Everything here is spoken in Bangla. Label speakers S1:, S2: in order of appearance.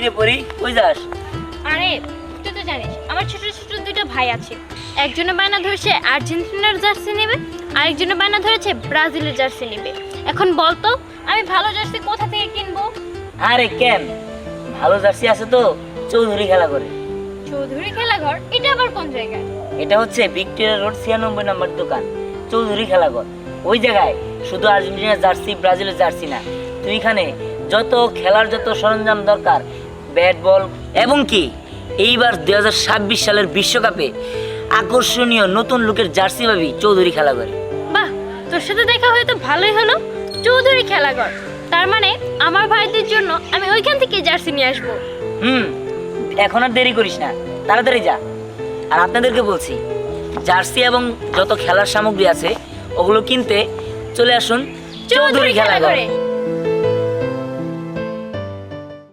S1: রে পরি, কই যাস?
S2: আরে তুই তো জানিস আমার ছোট ছোট দুটো ভাই আছে। একজনে বায়না ধরেছে আর্জেন্টিনার জার্সি নেবে, আরেকজনে বায়না ধরেছে ব্রাজিলের জার্সি নেবে। এখন বলতো আমি ভালো জার্সি কোথা থেকে কিনবো?
S1: আরে কেন, ভালো জার্সি আছে তো চৌধুরী খেলা করে।
S2: চৌধুরী খেলাঘর? এটা আবার কোন জায়গায়?
S1: এটা হচ্ছে ভিক্টোরিয়া রোড 96 নম্বর দোকান, চৌধুরী খেলাঘর। ওই জায়গায় শুধু আর্জেন্টিনার জার্সি, ব্রাজিলের জার্সি না, তুই এখানে যত খেলার যত সরঞ্জাম দরকার, ব্যাট বল, এবং কি এইবার 2026 সালের বিশ্বকাপে আকর্ষণীয় নতুন লুকের জার্সি পাবি চৌধুরী খেলাঘরে।
S2: বাহ, তোর সাথে দেখা হয়ে তো ভালোই হলো। চৌধুরী খেলাঘর, তার মানে আমার ভাইদের জন্য আমি ওইখান থেকে জার্সি নিয়ে আসবো।
S1: এখন আর দেরি করিস না, তাড়াতাড়ি যা। আর আপনাদেরকে বলছি, জার্সি এবং যত খেলার সামগ্রী আছে ওগুলো কিনতে চলে আসুন চৌধুরী খেলাঘরে।